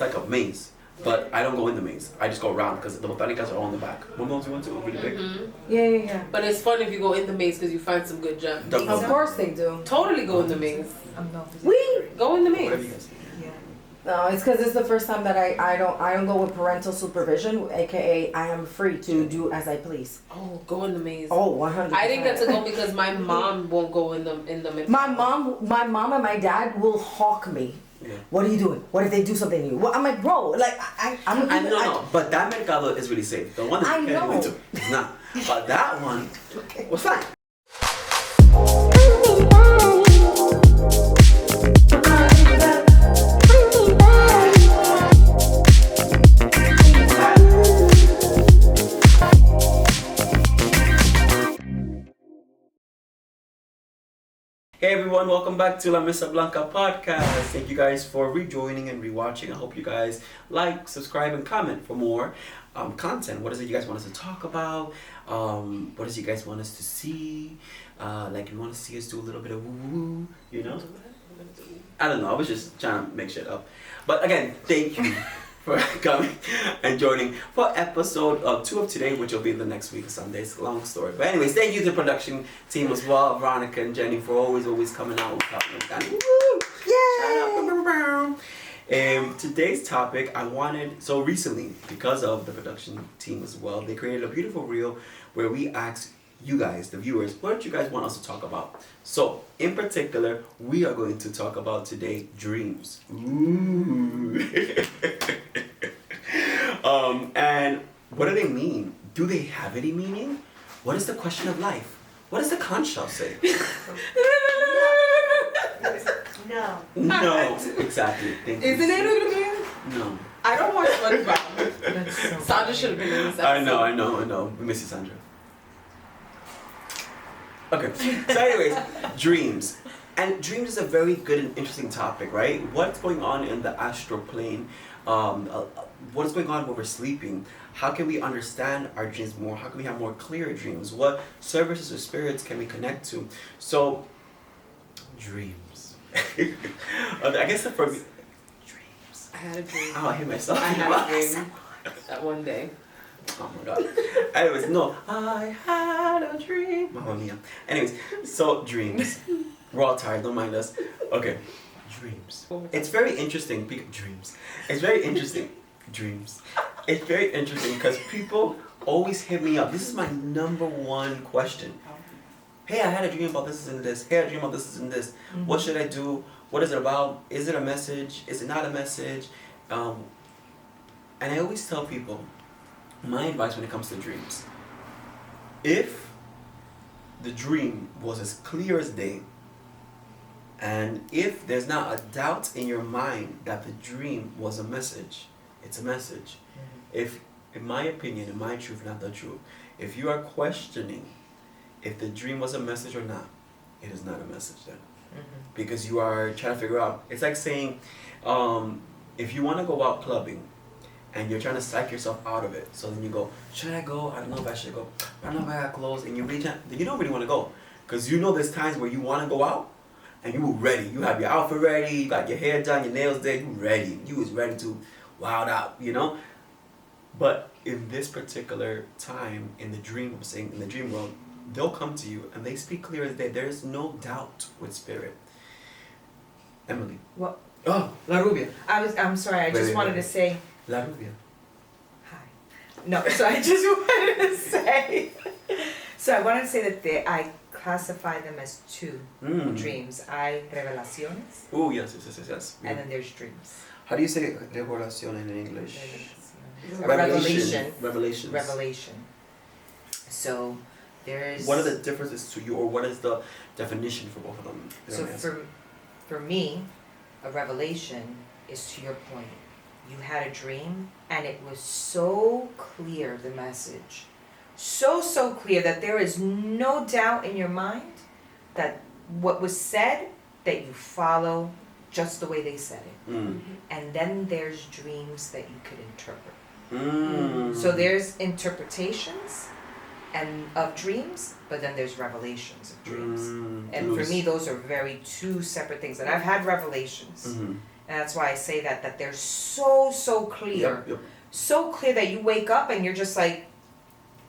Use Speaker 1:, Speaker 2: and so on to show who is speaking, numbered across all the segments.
Speaker 1: like a maze, but I don't go in the maze. I just go around because the botanicas are all in the back. One of those you went to was really big.
Speaker 2: Yeah.
Speaker 3: But it's fun if you go in the maze because you find some good gems.
Speaker 2: Of course they do.
Speaker 3: Totally go in the maze.
Speaker 2: We
Speaker 3: Go in the
Speaker 1: Whatever you
Speaker 3: maze.
Speaker 1: guys.
Speaker 2: No, it's because it's the first time that I don't go with parental supervision, aka I am free to do as I please.
Speaker 3: Oh, go in the maze.
Speaker 2: Oh, 100%.
Speaker 3: I didn't get to go because my mom won't go in the maze.
Speaker 2: My mom and my dad will hawk me.
Speaker 1: Yeah.
Speaker 2: What are you doing? What if they do something to you? Well, I'm like, bro, like I'm.
Speaker 1: I know, but that mercado is really safe. The one that
Speaker 2: I
Speaker 1: you can't
Speaker 2: know.
Speaker 1: went to is not. But that one was fine. Hey everyone, welcome back to La Mesa Blanca podcast. Thank you guys for rejoining and rewatching. I hope you guys like, subscribe, and comment for more content. What is it you guys want us to talk about? What is it you guys want us to see? Like you want to see us do a little bit of woo-woo, you know? I don't know, I was just trying to make shit up. But again, thank you for coming and joining for episode 2 of today, which will be the next week of Sundays. Long story. But anyways, thank you to the production team as well, Veronica and Jenny, for always coming out with something. Woo! Yay! Today's topic, so recently, because of the production team as well, they created a beautiful reel where we asked you guys, the viewers, what you guys want us to talk about. So, in particular, we are going to talk about today dreams. Ooh. And what do they mean? Do they have any meaning? What is the question of life? What does the conch shell say?
Speaker 4: No.
Speaker 1: No, exactly. Thank you.
Speaker 3: Isn't it again?
Speaker 1: No.
Speaker 3: I don't watch SpongeBob. Sandra should have been in this episode.
Speaker 1: I know. We miss you, Sandra. Okay, so anyways, dreams. And dreams is a very good and interesting topic, right? What's going on in the astral plane? What's going on when we're sleeping? How can we understand our dreams more? How can we have more clear dreams? What services or spirits can we connect to? So, dreams. I guess for me, dreams.
Speaker 3: I had a dream.
Speaker 1: Oh, I hate myself.
Speaker 3: I had a dream that one day.
Speaker 1: Oh my god. Anyways, no. I had a dream. Mamma mia. Anyways, so dreams. We're all tired, don't mind us. Okay. Dreams. It's very interesting. Dreams. It's very interesting. Dreams. It's very interesting because people always hit me up. This is my number one question. Hey, I had a dream about this and this. Hey, I had a dream about this and this. Mm-hmm. What should I do? What is it about? Is it a message? Is it not a message? And I always tell people, my advice when it comes to dreams, if the dream was as clear as day, and if there's not a doubt in your mind that the dream was a message, it's a message. Mm-hmm. If, in my opinion, in my truth, not the truth, if you are questioning if the dream was a message or not, it is not a message then. Mm-hmm. Because you are trying to figure out, it's like saying, if you want to go out clubbing, and you're trying to psych yourself out of it. So then you go, should I go? I don't know if I should go. I don't know if I got clothes. And you don't really want to go. Because you know there's times where you want to go out and you were ready. You have your outfit ready, you got your hair done, your nails done, you ready. You was ready to wild out, you know? But in this particular time, in the dream, I'm saying, in the dream world, they'll come to you and they speak clear as day. There's no doubt with spirit. Emily.
Speaker 4: What?
Speaker 1: Oh, La Rubia.
Speaker 4: I'm sorry, I just wanted to say
Speaker 1: La Rubia.
Speaker 4: hi. No, so I just wanted to say that I classify them as two dreams. Hay revelaciones.
Speaker 1: Oh, yes.
Speaker 4: And then there's dreams.
Speaker 1: How do you say revelación in English?
Speaker 4: Revelation.
Speaker 1: Revelations.
Speaker 4: So there's.
Speaker 1: What are the differences to you, or what is the definition for both of them?
Speaker 4: So for me, a revelation is, to your point, you had a dream and it was so clear, the message, so clear that there is no doubt in your mind that what was said, that you follow just the way they said it. Mm. And then there's dreams that you could interpret. Mm. So there's interpretations and of dreams, but then there's revelations of dreams. And for me, those are two separate things. And I've had revelations, And that's why I say that they're so clear.
Speaker 1: Yep.
Speaker 4: So clear that you wake up and you're just like,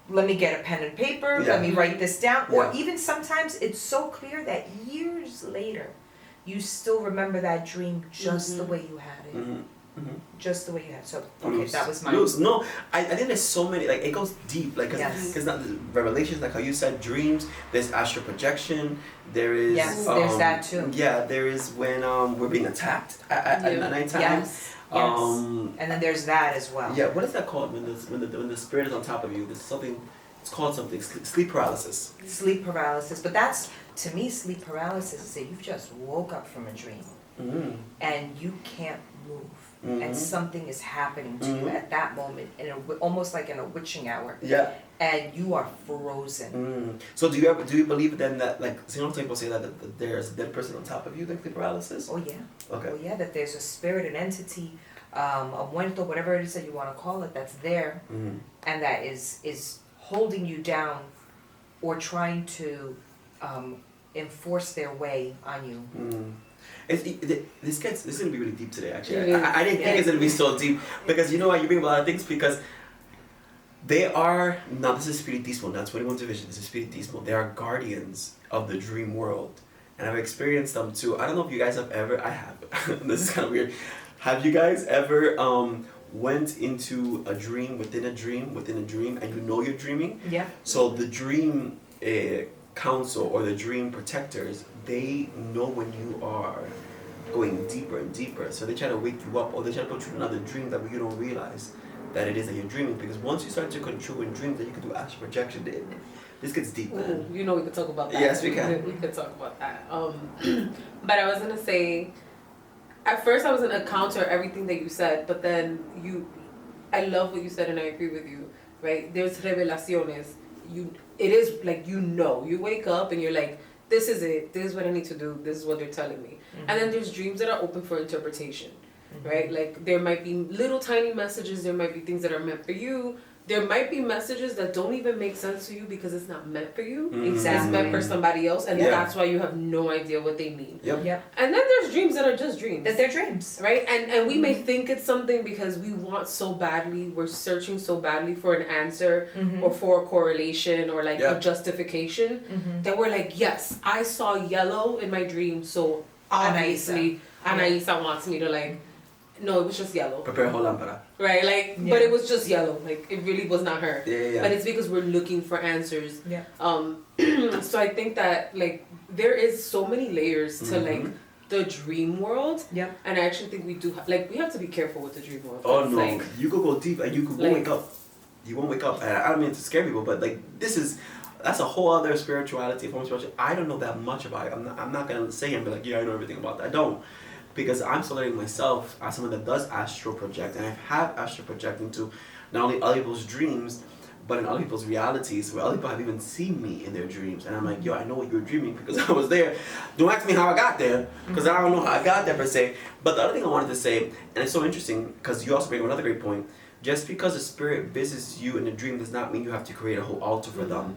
Speaker 4: let me get a pen and paper,
Speaker 1: Yeah.
Speaker 4: let me write this down. Or
Speaker 1: Yeah.
Speaker 4: even sometimes it's so clear that years later, you still remember that dream just the way you had it.
Speaker 1: Mm-hmm. Mm-hmm.
Speaker 4: Just the way you had it. So, okay, that was my...
Speaker 1: No, I think there's so many, like, it goes deep, like,
Speaker 4: Yes.
Speaker 1: because not revelations, like how you said, dreams, there's astral projection, there is...
Speaker 4: Yes, there's that too.
Speaker 1: Yeah, there is when we're being attacked at nighttime.
Speaker 4: Yes, yes. And then there's that as well.
Speaker 1: Yeah, what is that called when the spirit is on top of you? There's something, it's called something, sleep paralysis.
Speaker 4: Sleep paralysis. But that's, to me, sleep paralysis is that you've just woke up from a dream
Speaker 1: Mm-hmm.
Speaker 4: and you can't move.
Speaker 1: Mm-hmm.
Speaker 4: And something is happening to you at that moment, almost like in a witching hour.
Speaker 1: Yeah.
Speaker 4: And you are frozen.
Speaker 1: Mm. So do you believe then that, like, some people say that there's a dead person on top of you, like sleep paralysis?
Speaker 4: Oh yeah.
Speaker 1: Okay.
Speaker 4: Oh yeah, that there's a spirit, an entity, a muerto, whatever it is that you want to call it, that's there, and that is holding you down, or trying to enforce their way on you.
Speaker 1: Mm. This is gonna be really deep today. Actually,
Speaker 2: It
Speaker 1: I didn't think it's gonna be so deep because you know what, you bring up a lot of things because they are now. This is spiritismo, not 21 division. This is spiritismo. They are guardians of the dream world, and I've experienced them too. I don't know if you guys have ever. I have. This is kind of weird. Have you guys ever went into a dream within a dream within a dream, and you know you're dreaming?
Speaker 4: Yeah.
Speaker 1: So the dream council or the dream protectors, they know when you are going deeper and deeper. So they try to wake you up, or they try to put you in another dream that you don't realize that it is that you're dreaming. Because once you start to control in dreams, then you can do astral projection. This gets deep, man.
Speaker 3: Ooh, you know we could talk about that.
Speaker 1: Yes, we can.
Speaker 3: We could talk about that. But I was gonna say, at first I was gonna counter everything that you said, but then I love what you said and I agree with you, right? There's revelaciones. It is like, you wake up and you're like, this is it, this is what I need to do, this is what they're telling me. And then there's dreams that are open for interpretation, right? Like there might be little tiny messages, there might be things that are meant for you, there might be messages that don't even make sense to you because it's not meant for you.
Speaker 4: Exactly.
Speaker 3: It's meant for somebody else, and
Speaker 1: Yeah.
Speaker 3: that's why you have no idea what they mean.
Speaker 1: Yep.
Speaker 4: Yep.
Speaker 3: And then there's dreams that are just dreams.
Speaker 4: That they're dreams.
Speaker 3: Right? And we may think it's something because we want so badly, we're searching so badly for an answer or for a correlation or like
Speaker 1: Yeah.
Speaker 3: a justification that we're like, yes, I saw yellow in my dream, so obviously Anaisa wants me to like, no, it was just yellow.
Speaker 1: Prepare whole lámpara.
Speaker 3: Right? Like,
Speaker 4: Yeah.
Speaker 3: but it was just yellow. Like, it really was not her.
Speaker 1: Yeah.
Speaker 3: But it's because we're looking for answers.
Speaker 4: Yeah.
Speaker 3: So I think that like there is so many layers to like the dream world.
Speaker 4: Yeah.
Speaker 3: And I actually think we do we have to be careful with the dream world.
Speaker 1: Oh
Speaker 3: It's
Speaker 1: no,
Speaker 3: like,
Speaker 1: you could go deep and you could
Speaker 3: like-
Speaker 1: wake up. You won't wake up. And I don't mean to scare people, but like that's a whole other spirituality, form of spirituality. I don't know that much about it. I'm not gonna say and be like, yeah, I know everything about that. I don't. Because I'm still learning myself as someone that does astral project, and I have astral projecting to not only other people's dreams, but in other people's realities, where other people have even seen me in their dreams. And I'm like, yo, I know what you're dreaming because I was there. Don't ask me how I got there, because I don't know how I got there per se. But the other thing I wanted to say, and it's so interesting, because you also bring up another great point, just because a spirit visits you in a dream does not mean you have to create a whole altar for them,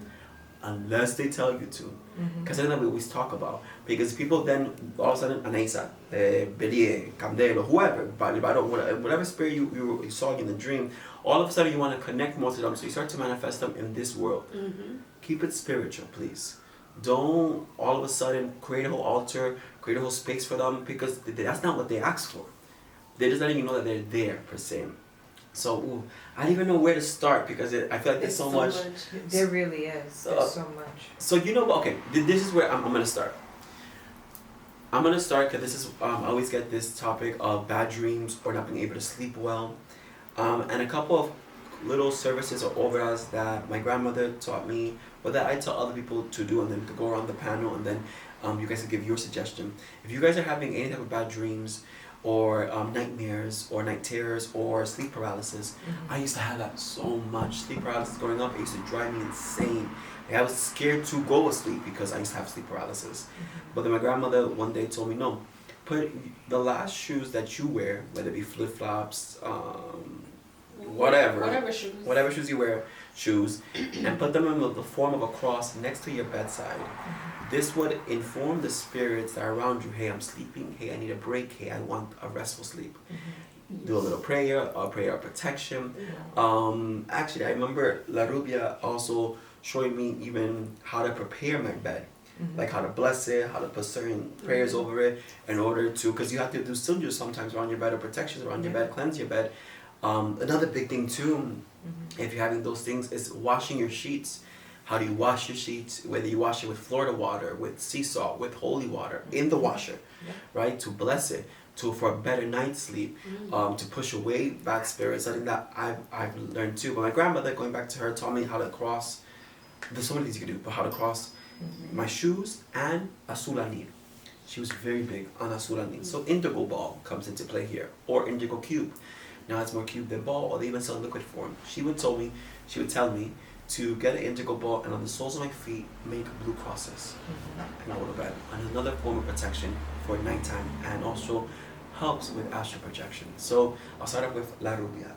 Speaker 1: unless they tell you to. Because I think that we always talk about. Because people then, all of a sudden, Anaisa, Belie, Candelo, whoever, whatever spirit you saw in the dream, all of a sudden you want to connect more to them, so you start to manifest them in this world. Keep it spiritual, please. Don't all of a sudden create a whole altar, create a whole space for them, because that's not what they ask for. They're just letting you know that they're there, per se. So, I don't even know where to start, because I feel like there's so much.
Speaker 4: There really is. There's so much.
Speaker 1: So you know, okay, this is where I'm gonna start. I'm gonna start because this is I always get this topic of bad dreams or not being able to sleep well, and a couple of little services or obras that my grandmother taught me, or that I tell other people to do, and then we could go around the panel, and then you guys can give your suggestion. If you guys are having any type of bad dreams, or nightmares, or night terrors, or sleep paralysis. I used to have that so much. Sleep paralysis growing up, it used to drive me insane. Like, I was scared to go to sleep because I used to have sleep paralysis. But then my grandmother one day told me, no, put the last shoes that you wear, whether it be flip-flops, whatever
Speaker 3: shoes.
Speaker 1: shoes you wear, and put them in the form of a cross next to your bedside. This would inform the spirits that are around you. Hey, I'm sleeping. Hey, I need a break. Hey, I want a restful sleep. Do a little prayer, a prayer of protection. Actually, I remember La Rubia also showing me even how to prepare my bed. Like how to bless it, how to put certain prayers over it in order to, because you have to do sujood sometimes around your bed or protections around your bed, cleanse your bed. Another big thing too, if you're having those things, is washing your sheets. How do you wash your sheets? Whether you wash it with Florida water, with sea salt, with holy water, in the washer, right? To bless it, for a better night's sleep, to push away bad spirits. Something that I've learned too. But my grandmother, going back to her, taught me how to cross. There's so many things you can do, but how to cross my shoes and azulanin. She was very big on azulanin. So indigo ball comes into play here, or indigo cube. Now it's more cube than ball, or they even sell liquid form. She would tell me to get an indigo ball and on the soles of my feet make blue crosses and go to bed. And another form of protection for nighttime, and also helps with astral projection. So I'll start off with La Rubia.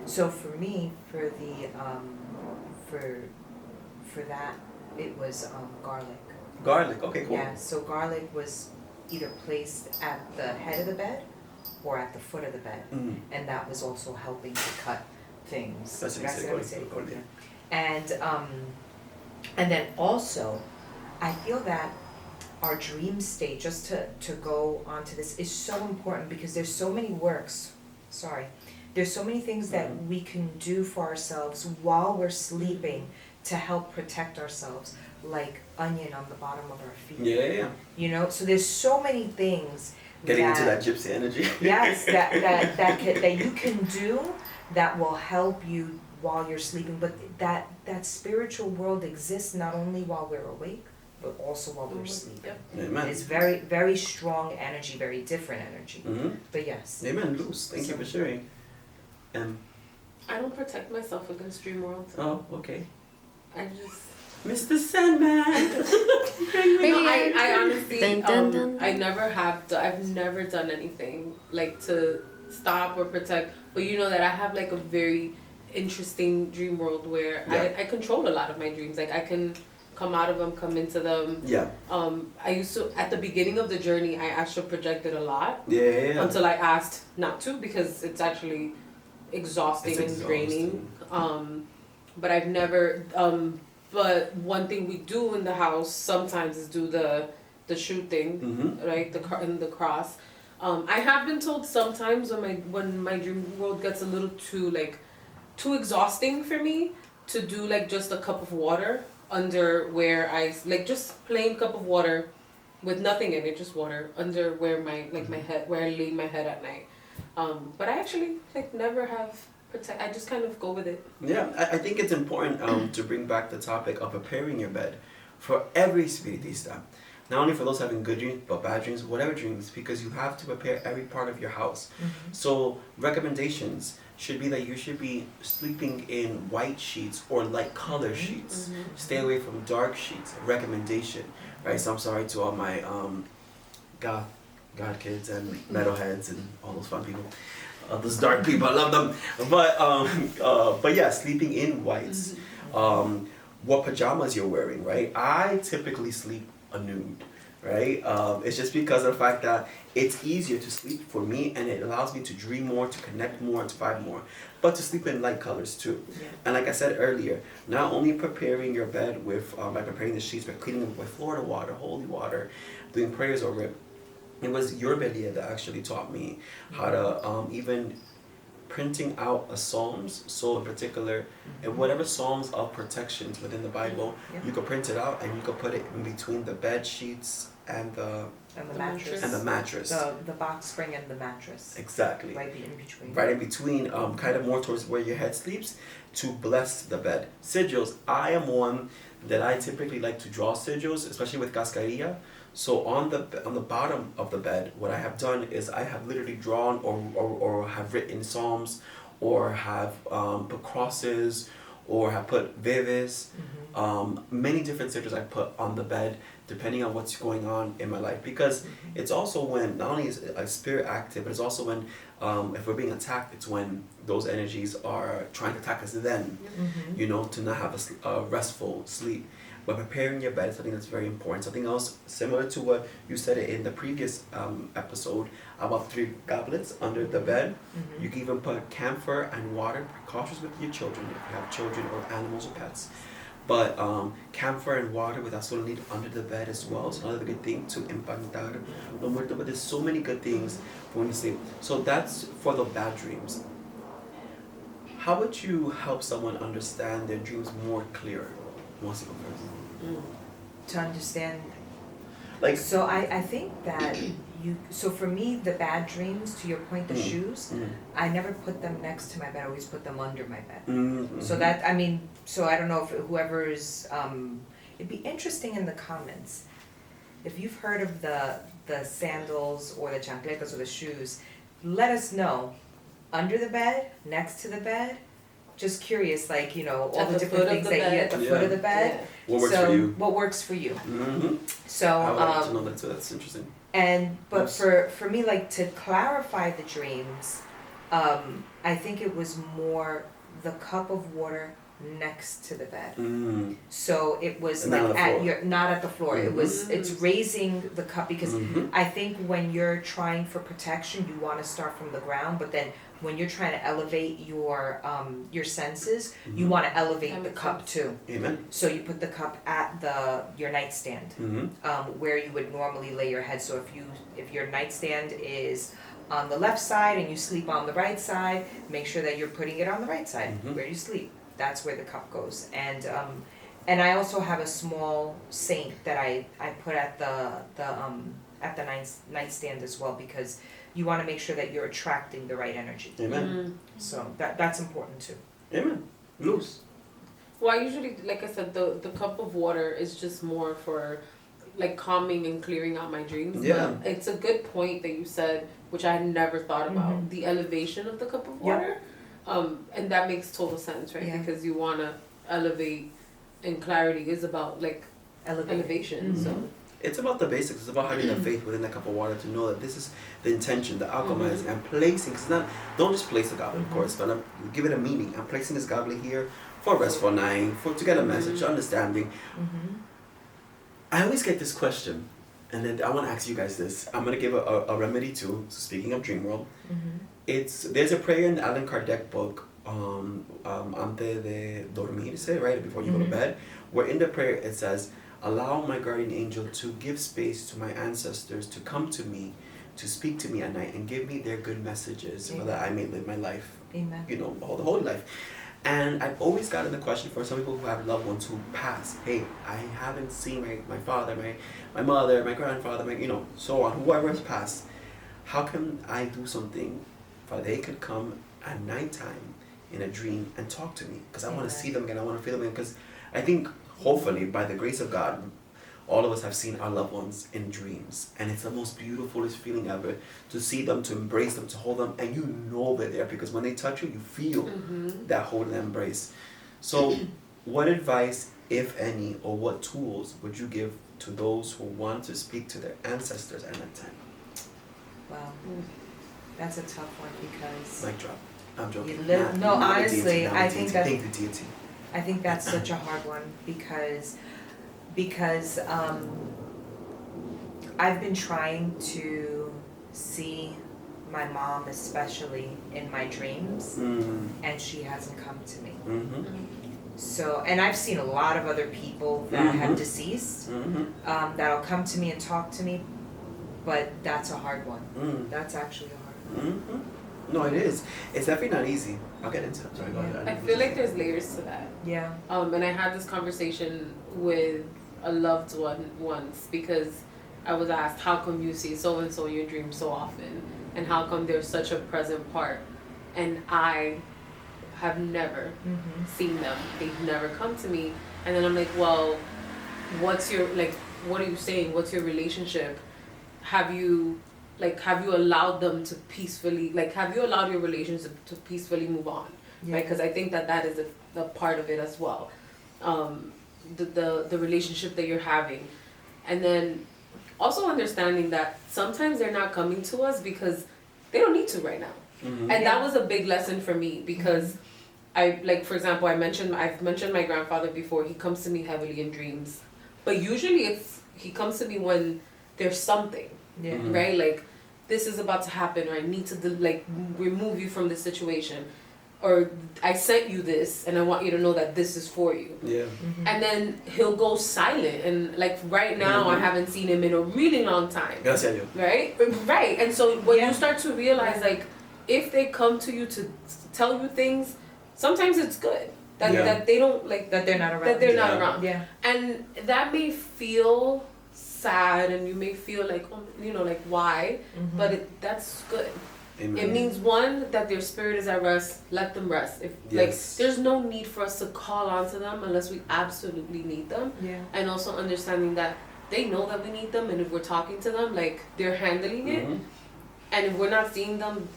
Speaker 4: So for me, for the for that, it was garlic.
Speaker 1: Garlic, okay, cool.
Speaker 4: Yeah, so garlic was either placed at the head of the bed or at the foot of the bed, and that was also helping to cut things.
Speaker 1: That's Misercordia.
Speaker 4: And then also, I feel that our dream state, just to go on to this, is so important because there's so many there's so many things that we can do for ourselves while we're sleeping to help protect ourselves, like onion on the bottom of our feet.
Speaker 1: Yeah.
Speaker 4: You know, so there's so many things
Speaker 1: Getting into that gypsy energy.
Speaker 4: yes, that you can do that will help you while you're sleeping, but that spiritual world exists not only while we're awake, but also while we're sleeping.
Speaker 1: Amen.
Speaker 4: It's very, very strong energy, very different energy. But yes.
Speaker 1: Amen, Luz. Thank you for sharing.
Speaker 3: I don't protect myself against dream world.
Speaker 1: Oh, okay.
Speaker 3: I just...
Speaker 1: Mr. Sandman!
Speaker 3: I honestly, I never have, I've never done anything like to stop or protect, but you know that I have like a very interesting dream world where I control a lot of my dreams. Like I can come out of them, come into them.
Speaker 1: Yeah.
Speaker 3: I used to, at the beginning of the journey, I actually projected a lot.
Speaker 1: Yeah.
Speaker 3: Until I asked not to, because it's actually exhausting and draining. But I've never, but one thing we do in the house sometimes is do the shoot thing, right? The cross. I have been told sometimes when my dream world gets a little too exhausting for me, to do like just a cup of water under where I like just plain cup of water with nothing in it, just water under where my head, where I lay my head at night. But I actually never have protect. I just kind of go with it.
Speaker 1: Yeah, I think it's important to bring back the topic of preparing your bed for every spiritista. Not only for those having good dreams, but bad dreams, whatever dreams, because you have to prepare every part of your house. So recommendations should be that you should be sleeping in white sheets or light color sheets. Stay away from dark sheets. Recommendation, right? So I'm sorry to all my God kids and metalheads and all those fun people. Those dark people, I love them. But yeah, sleeping in whites. What pajamas you're wearing, right? I typically sleep a nude, right? It's just because of the fact that it's easier to sleep for me, and it allows me to dream more, to connect more, to vibe more, but to sleep in light colors too. And like I said earlier, not only preparing your bed with, by preparing the sheets, but cleaning them with Florida water, holy water, doing prayers over it. It was your Belia that actually taught me how to even printing out a psalms. So in particular, and whatever psalms of protections within the Bible, you could print it out and you could put it in between the bed sheets and the
Speaker 4: mattress.
Speaker 1: And the mattress.
Speaker 4: The box spring and the mattress.
Speaker 1: Exactly.
Speaker 4: Right in between.
Speaker 1: Right in between, kind of more towards where your head sleeps, to bless the bed. Sigils. I am one that I typically like to draw sigils, especially with cascarilla. So on the bottom of the bed, what I have done is I have literally drawn or have written psalms, or have put crosses, or have put Vivis, many different citrus I put on the bed depending on what's going on in my life, because it's also when not only is a spirit active, but it's also when if we're being attacked, it's when those energies are trying to attack us then, you know, to not have a restful sleep. But preparing your bed is something that's very important. Something else similar to what you said in the previous episode about 3 goblets under the bed. You can even put camphor and water, precautious with your children if you have children or animals or pets. But camphor and water with azul need under the bed as well. It's another good thing to impactar lo muerto. But there's so many good things for when you sleep. So that's for the bad dreams. How would you help someone understand their dreams more clearer? Who wants to go first?
Speaker 4: To understand.
Speaker 1: Like,
Speaker 4: So I think that so for me, the bad dreams, to your point, the shoes, I never put them next to my bed, I always put them under my bed. So that, I mean, so I don't know if whoever's, it'd be interesting in the comments, if you've heard of the sandals or the chancletas or the shoes, let us know, under the bed, next to the bed, just curious, like, you know, all
Speaker 3: At
Speaker 4: the
Speaker 3: the
Speaker 4: different
Speaker 3: foot of
Speaker 4: things
Speaker 3: the
Speaker 4: that you at
Speaker 3: bed.
Speaker 4: the foot of the bed.
Speaker 1: what works
Speaker 4: So,
Speaker 1: for you?
Speaker 4: what works for you? So,
Speaker 1: I would like to know that too. That's interesting.
Speaker 4: but
Speaker 1: Yes.
Speaker 4: for me, like, to clarify the dreams, I think it was more the cup of water next to the bed. So it was
Speaker 1: And not
Speaker 4: like
Speaker 1: on the
Speaker 4: at
Speaker 1: floor.
Speaker 4: your, not at the floor. It was, it's raising the cup, because I think when you're trying for protection, you want to start from the ground, but then when you're trying to elevate your senses, you want to elevate
Speaker 3: That
Speaker 4: the
Speaker 3: makes
Speaker 4: cup
Speaker 3: sense.
Speaker 4: too.
Speaker 1: Amen.
Speaker 4: So you put the cup at your nightstand, where you would normally lay your head. So if your nightstand is on the left side and you sleep on the right side, make sure that you're putting it on the right side where you sleep. That's where the cup goes. And I also have a small saint that I put at the nightstand as well, because you want to make sure that you're attracting the right energy.
Speaker 1: Amen.
Speaker 4: So that's important too.
Speaker 1: Amen. Luz.
Speaker 3: Well, I usually, like I said, the cup of water is just more for like calming and clearing out my dreams.
Speaker 1: Yeah.
Speaker 3: But it's a good point that you said, which I had never thought about, the elevation of the cup of water. And that makes total sense, right?
Speaker 4: Yeah.
Speaker 3: Because you want to elevate, and clarity is about like elevation. So
Speaker 1: It's about the basics. It's about having the faith within that cup of water to know that this is the intention, the alchemizing, and placing. Cause not, don't just place a goblet, of course, but give it a meaning. I'm placing this goblet here for a restful night, to get a message, understanding. I always get this question, and then I want to ask you guys this. I'm gonna give a remedy too. So speaking of dream world, there's a prayer in the Allan Kardec book, Antes de dormirse, right before you go to bed, where in the prayer it says, "Allow my guardian angel to give space to my ancestors to come to me, to speak to me at night and give me their good messages, so that I may live my life,
Speaker 4: Amen.
Speaker 1: you know, the whole life." And I've always gotten the question for some people who have loved ones who pass. Hey, I haven't seen my father, my mother, my grandfather, you know, so on, whoever has passed. How can I do something for they could come at nighttime in a dream and talk to me? Because I want to see them again, I want to feel them again. Because I think, hopefully, by the grace of God, all of us have seen our loved ones in dreams. And it's the most beautifulest feeling ever to see them, to embrace them, to hold them. And you know they're there, because when they touch you, you feel that hold and embrace. So what advice, if any, or what tools would you give to those who want to speak to their ancestors at that time?
Speaker 4: Wow. That's a tough one, because
Speaker 1: Mic drop. I'm joking.
Speaker 4: You live- no,
Speaker 1: Not the
Speaker 4: honestly,
Speaker 1: deity, not the
Speaker 4: I
Speaker 1: deity.
Speaker 4: think that-
Speaker 1: Thank the deity.
Speaker 4: I think that's such a hard one, because I've been trying to see my mom, especially in my dreams, and she hasn't come to me. So, and I've seen a lot of other people that have deceased, that'll come to me and talk to me, but that's a hard one. That's actually a hard one.
Speaker 1: No, it is. It's definitely not easy. I'll get into it. Sorry about that.
Speaker 3: I feel like there's layers to that.
Speaker 4: Yeah.
Speaker 3: And I had this conversation with a loved one once, because I was asked, how come you see so and so in your dreams so often, and how come they're such a present part, and I have never seen them. They've never come to me. And then I'm like, well, what are you saying? What's your relationship? Have you allowed them to peacefully, have you allowed your relationship to peacefully move on? right? Because I think that is a part of it as well. The relationship that you're having, and then also understanding that sometimes they're not coming to us because they don't need to right now. And that was a big lesson for me because for example, I've mentioned my grandfather before. He comes to me heavily in dreams, but usually he comes to me when there's something, right? Like, this is about to happen, or I need to remove you from this situation, or I sent you this and I want you to know that this is for you. Yeah. And then he'll go silent, and like right now I haven't seen him in a really long time.
Speaker 1: Gracia.
Speaker 3: Right? Right. And so when you start to realize like if they come to you to tell you things, sometimes it's good that they don't that they're not around. That they're not around. Yeah. And that may feel sad, and you may feel like, oh, like why, but that's good. Amen. It means, one, that their spirit is at rest. Let them rest. There's no need for us to call on to them unless we absolutely need them. Yeah. And also understanding that they know that we need them, and if we're talking to them, like, they're handling it. And if we're not seeing them,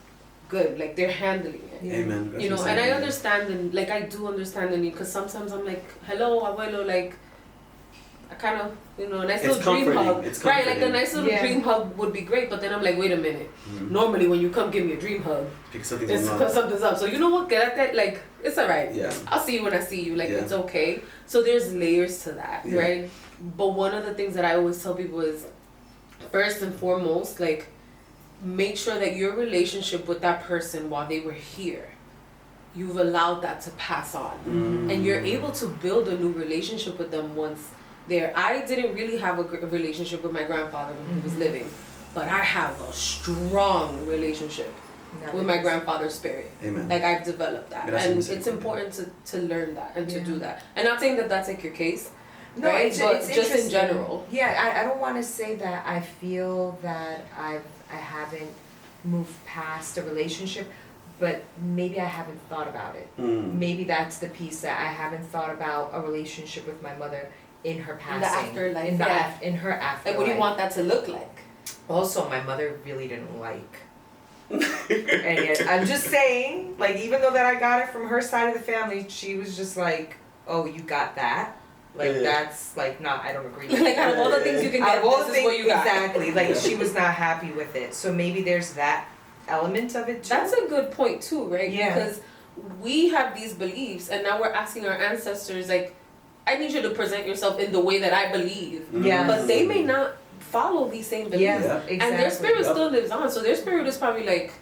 Speaker 3: good, like, they're handling it. Yeah. Amen. And I understand, I do understand the need, because sometimes I'm like, hello, abuelo, like, I kind of, a nice little dream hug. Right, like a nice little dream hug would be great, but then I'm like, wait a minute. Normally when you come give me a dream hug, it's because something's up. So you know what, get at that, like, it's alright. Yeah. I'll see you when I see you, like, it's okay. So there's layers to that, right? But one of the things that I always tell people is, first and foremost, like, make sure that your relationship with that person while they were here, you've allowed that to pass on. And you're able to build a new relationship with them once there. I didn't really have a relationship with my grandfather when he was living, but I have a strong relationship with my grandfather's spirit. Amen. Like, I've developed that. And it's important to learn that and to do that. And not saying that that's like your case, no, right? But it's just in general.
Speaker 4: Yeah, I don't want to say that I feel that I haven't moved past a relationship, but maybe I haven't thought about it. Maybe that's the piece that I haven't thought about a relationship with my mother in her passing. In the afterlife. In her afterlife.
Speaker 3: Like, what do you want that to look like?
Speaker 4: Also, my mother really didn't like. And yet, I'm just saying, like, even though that I got it from her side of the family, she was just like, oh, you got that? Like, that's, like, I don't agree with
Speaker 3: like, out of all the things you can get, this is what you got.
Speaker 4: Exactly. Like, she was not happy with it. So maybe there's that element of it, too.
Speaker 3: That's a good point, too, right? Yeah. Because we have these beliefs, and now we're asking our ancestors, like, I need you to present yourself in the way that I believe. Yeah. But they may not follow these same beliefs. Yeah, exactly. And their spirit still lives on. So their spirit is probably like,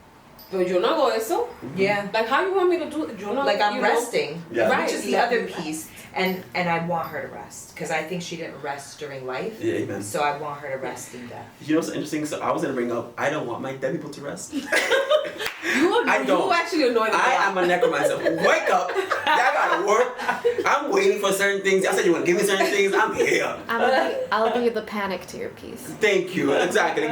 Speaker 3: but yo no hago eso. Yeah. Like, how you want me to do it? Yo no,
Speaker 4: like, I'm resting.
Speaker 3: Yeah.
Speaker 4: Right. Which is the other piece. And I want her to rest. Because I think she didn't rest during life. Yeah, amen. So I want her to rest in death.
Speaker 1: You know what's interesting? So I was going to bring up, I don't want my dead people to rest.
Speaker 3: You actually annoy me.
Speaker 1: I am a necromancer. Wake up. Y'all gotta work. I'm waiting for certain things. I said you want to give me certain things. I'm here.
Speaker 5: I'll be the panic to your peace.
Speaker 1: Thank you. Exactly.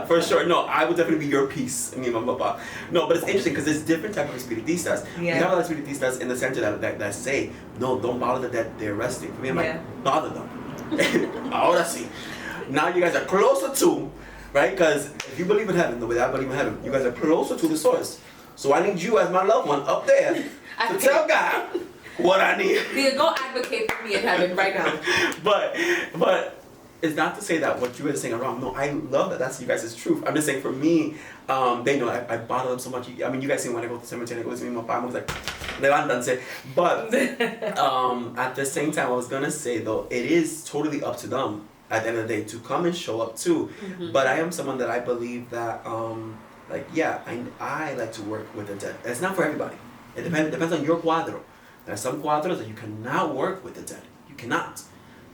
Speaker 1: For sure. No, I would definitely be your peace. Me and my papa. No, but it's interesting because there's different types of spiritistas. Yeah. You have a lot of spiritistas in the center that say, no, don't bother the dead. They're resting. For me, I'm like, bother them. Ahora sí. Now you guys are closer to, right? Because if you believe in heaven, the way I believe in heaven, you guys are closer to the source. So I need you as my loved one up there to tell God what I need.
Speaker 3: Yeah, go advocate for me in heaven right now.
Speaker 1: But it's not to say that what you guys are saying are wrong. No, I love that. That's you guys' truth. I'm just saying for me, they know I bother them so much. I mean, you guys see when I go to the cemetery, I go to me, my mom was like, levántanse. But at the same time, I was gonna say though, it is totally up to them at the end of the day to come and show up too. But I am someone that I believe that I like to work with the dead. It's not for everybody. It depends on your cuadro. There are some cuadros that you cannot work with the dead. You cannot,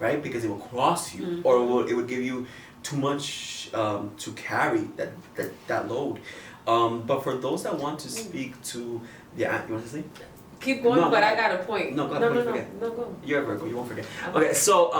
Speaker 1: right? Because it will cross you, or it would give you too much to carry that load. But for those that want to speak to you want to say?
Speaker 3: Keep going, but I got a point.
Speaker 1: No, go. You're a Virgo, you won't forget. Okay, so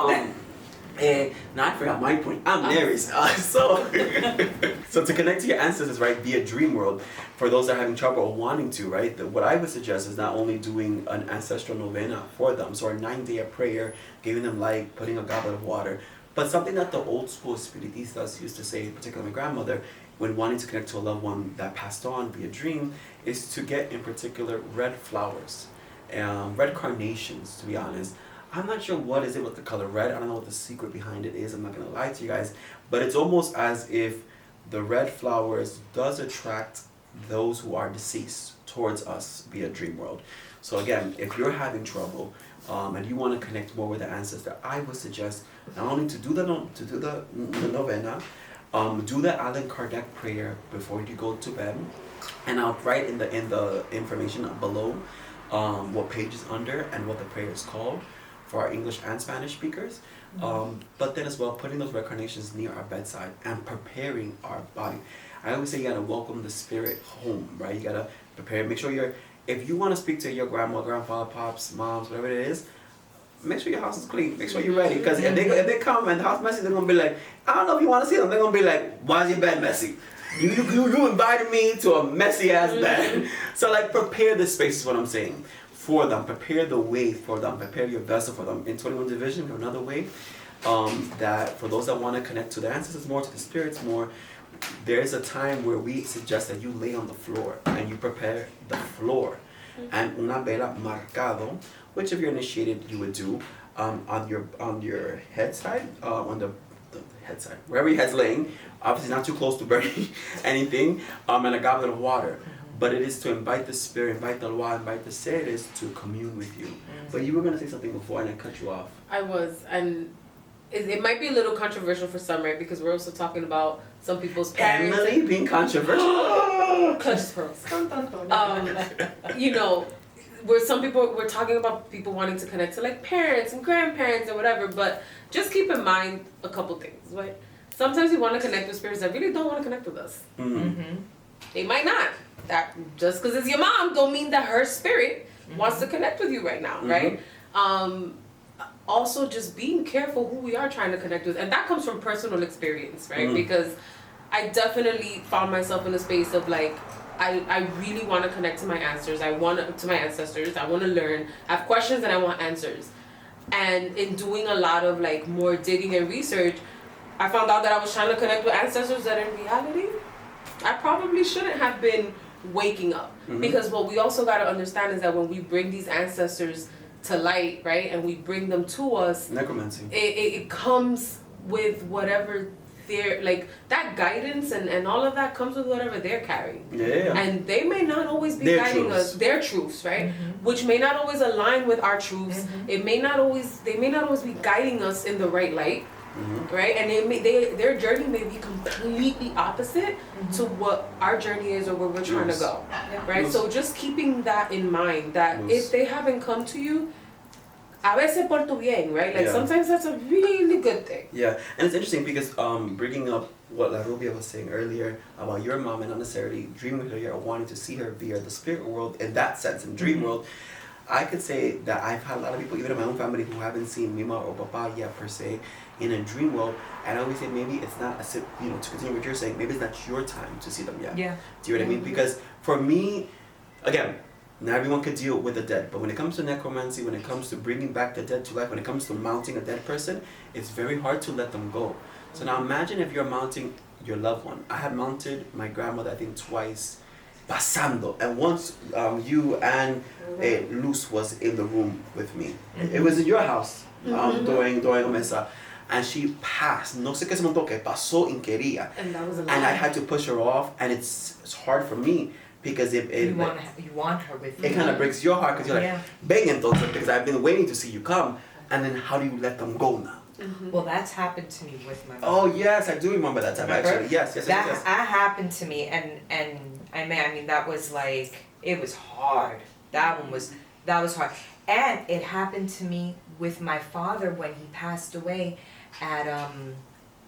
Speaker 1: now I forgot my point. I'm Aries. So to connect to your ancestors, right, via dream world, for those that are having trouble or wanting to, right, what I would suggest is not only doing an ancestral novena for them, so a 9-day of prayer, giving them light, putting a goblet of water, but something that the old school spiritistas used to say, particularly my grandmother, when wanting to connect to a loved one that passed on via dream, is to get, in particular, red flowers, red carnations, to be honest. I'm not sure what is it with the color red. I don't know what the secret behind it is. I'm not going to lie to you guys. But it's almost as if the red flowers does attract those who are deceased towards us via dream world. So again, if you're having trouble and you want to connect more with the ancestor, I would suggest not only to do the novena, do the Allan Kardec prayer before you go to bed, and I'll write in the information below what page is under and what the prayer is called for our English and Spanish speakers. But then as well, putting those red carnations near our bedside and preparing our body. I always say you gotta welcome the spirit home, right? You gotta prepare, make sure if you wanna speak to your grandma, grandfather, pops, moms, whatever it is, make sure your house is clean, make sure you're ready. Because if they come and the house messy, they're gonna be like, I don't know if you wanna see them, they're gonna be like, why is your bed messy? You invited me to a messy ass bed. So like prepare the space is what I'm saying. For them, prepare the way for them, prepare your vessel for them. In 21 Division, we have another way that for those that want to connect to the ancestors more, to the spirits more, there is a time where we suggest that you lay on the floor and you prepare the floor. And una vela marcado, which if you're initiated, you would do on your head side, on the head side, wherever your head's laying, obviously not too close to burning anything, and a goblet of water. But it is to invite the spirit, invite the Loa, invite the seres to commune with you. But you were going to say something before and I cut you off.
Speaker 3: I was, and it might be a little controversial for some, right? Because we're also talking about some people's parents.
Speaker 1: Emily being controversial.
Speaker 3: Clutch pearls. You know, we're talking about people wanting to connect to like parents and grandparents or whatever, but just keep in mind a couple things, right? Sometimes we want to connect with spirits that really don't want to connect with us. They might not. That just because it's your mom don't mean that her spirit wants to connect with you right now, right? Also just being careful who we are trying to connect with, and that comes from personal experience, right? Because I definitely found myself in a space of like I really want to connect to my ancestors. I want to learn. I have questions and I want answers. And in doing a lot of like more digging and research, I found out that I was trying to connect with ancestors that in reality I probably shouldn't have been waking up. Because what we also got to understand is that when we bring these ancestors to light, right, and we bring them to us,
Speaker 1: necromancy,
Speaker 3: it comes with whatever their, like, that guidance and all of that comes with whatever they're carrying. And they may not always be guiding us, their truths, right, which may not always align with our truths. They may not always be guiding us in the right light. Right, and their journey may be completely opposite to what our journey is or where we're trying to go, right? So just keeping that in mind, that if they haven't come to you, a veces por tu bien, right? Like sometimes that's a really good thing.
Speaker 1: Yeah, and it's interesting because bringing up what La Rubia was saying earlier about your mom and not necessarily dreaming with her or wanting to see her via the spirit world in that sense, in dream world, I could say that I've had a lot of people, even in my own family, who haven't seen Mima or Papa yet per se in a dream world, and I always say maybe it's not, to continue what you're saying, maybe it's not your time to see them yet. Do you know what I mean? Because for me, again, not everyone could deal with the dead, but when it comes to necromancy, when it comes to bringing back the dead to life, when it comes to mounting a dead person, it's very hard to let them go. So now imagine if you're mounting your loved one. I had mounted my grandmother, I think, twice, pasando, and once you and Luz was in the room with me. It was in your house during a mesa. And she passed. No sé qué se montó, que pasó y quería.
Speaker 3: And that was a lot.
Speaker 1: And I had to push her off, and it's hard for me because you
Speaker 4: want her with you.
Speaker 1: It kind of breaks your heart because you're like, ven entonces, because I've been waiting to see you come, and then how do you let them go now?
Speaker 4: Well, that's happened to me with my mom.
Speaker 1: Oh yes, I do remember that time actually. Yes.
Speaker 4: That happened to me, and I mean that was like, it was hard. That was hard, and it happened to me with my father when he passed away at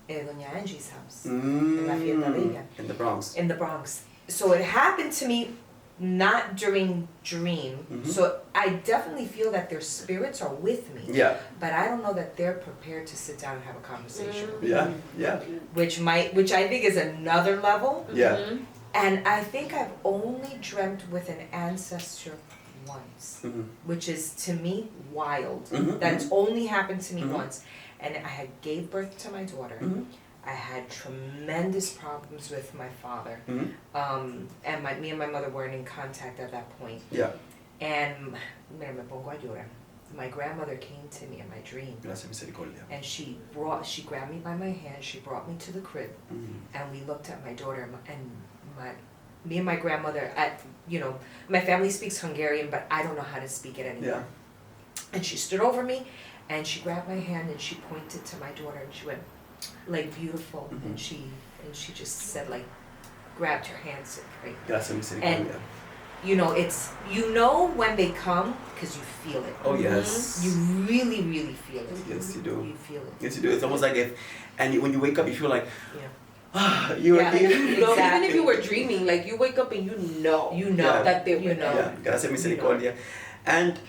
Speaker 4: Doña Angie's house in La Fiesta Bella.
Speaker 1: In the Bronx.
Speaker 4: In the Bronx. So it happened to me not during dream. So I definitely feel that their spirits are with me.
Speaker 1: Yeah.
Speaker 4: But I don't know that they're prepared to sit down and have a conversation.
Speaker 1: Yeah.
Speaker 4: Which I think is another level.
Speaker 1: Yeah.
Speaker 4: And I think I've only dreamt with an ancestor once, which is to me wild. That's only happened to me once. And I had gave birth to my daughter. I had tremendous problems with my father.
Speaker 1: Mm-hmm.
Speaker 4: And me and my mother weren't in contact at that point.
Speaker 1: Yeah.
Speaker 4: And mira, me pongo a llorar. My grandmother came to me in my dream.
Speaker 1: Gracia, Misercordia.
Speaker 4: And she grabbed me by my hand, she brought me to the crib, and we looked at my daughter, me and my grandmother, my family speaks Hungarian, but I don't know how to speak it anymore.
Speaker 1: Yeah.
Speaker 4: And she stood over me, and she grabbed my hand, and she pointed to my daughter, and she went, like, beautiful, and she just said, like, grabbed her hand, said, right.
Speaker 1: Gracia, Misercordia.
Speaker 4: It's, when they come, because you feel it.
Speaker 1: Oh, yes.
Speaker 4: You really, really feel it.
Speaker 1: Yes, you do.
Speaker 4: You feel it.
Speaker 1: Yes, you do. It's almost like when you wake up, you feel like,
Speaker 4: Yeah.
Speaker 1: you are
Speaker 4: Yeah.
Speaker 1: here.
Speaker 3: Even if you were dreaming, like you wake up and you know
Speaker 1: Yeah.
Speaker 3: that they were
Speaker 4: know.
Speaker 1: Yeah, Gracia, Misericordia. And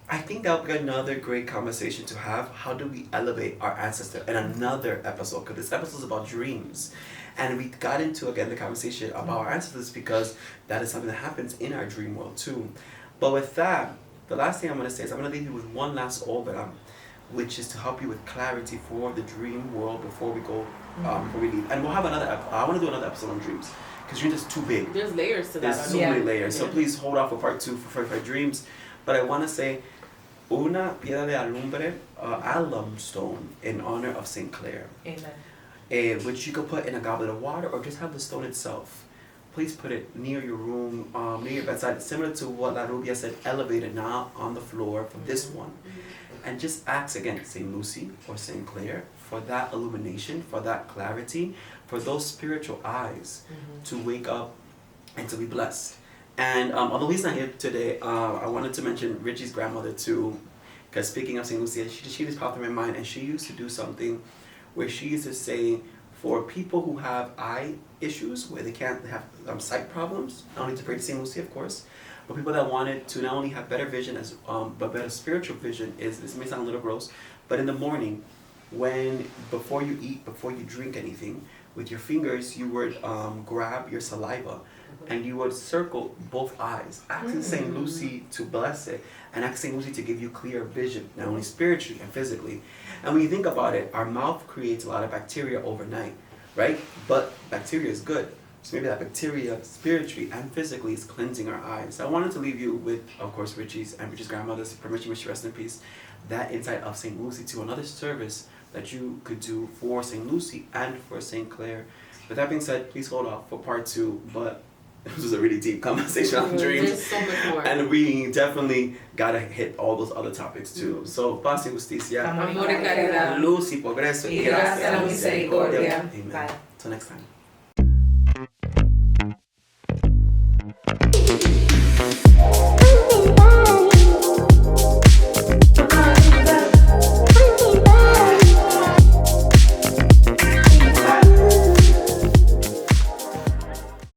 Speaker 1: I think that would be another great conversation to have. How do we elevate our ancestor in another episode? Because this episode is about dreams. And we got into, again, the conversation about our ancestors because that is something that happens in our dream world too. But with that, the last thing I'm going to say is I'm going to leave you with one last obra, which is to help you with clarity for the dream world before we go, before we leave. And we'll have I want to do another episode on dreams because dreams is too big.
Speaker 3: There's layers to that.
Speaker 1: There's so many layers. So
Speaker 3: Yeah.
Speaker 1: please hold off for part 2 for dreams. But I want to say, una piedra de alumbre, alum stone in honor of Saint Clair.
Speaker 4: Amen.
Speaker 1: Which you could put in a goblet of water or just have the stone itself. Please put it near your room, near your bedside, similar to what La Rubia said, elevated now on the floor for this one. And just ask again, St. Lucy or St. Clair, for that illumination, for that clarity, for those spiritual eyes to wake up and to be blessed. And although he's not here today, I wanted to mention Richie's grandmother too, because speaking of St. Lucia, she just popped in my mind, and she used to do something where she used to say, for people who have eye issues, where they can't have sight problems, not only to pray to St. Lucia, of course, but people that wanted to not only have better vision, but better spiritual vision, this may sound a little gross, but in the morning, before you eat, before you drink anything, with your fingers, you would grab your saliva, and you would circle both eyes, asking St. Lucy to bless it, and asking St. Lucy to give you clear vision, not only spiritually and physically. And when you think about it, our mouth creates a lot of bacteria overnight, right? But bacteria is good. So maybe that bacteria, spiritually and physically, is cleansing our eyes. So I wanted to leave you with, of course, Richie's grandmother's permission, wish you rest in peace, that insight of St. Lucy to another service that you could do for St. Lucy and for St. Clair. With that being said, please hold off for part 2, but this was a really deep conversation on dreams.
Speaker 3: There's so much more.
Speaker 1: And we definitely gotta hit all those other topics too. So, paz y justicia,
Speaker 3: Amor y caridad.
Speaker 1: luz y progreso,
Speaker 4: Y
Speaker 1: gracia
Speaker 4: gracia
Speaker 1: y
Speaker 4: y
Speaker 1: misericordia.
Speaker 4: misericordia.
Speaker 1: Amen.
Speaker 4: Bye.
Speaker 1: Till next time.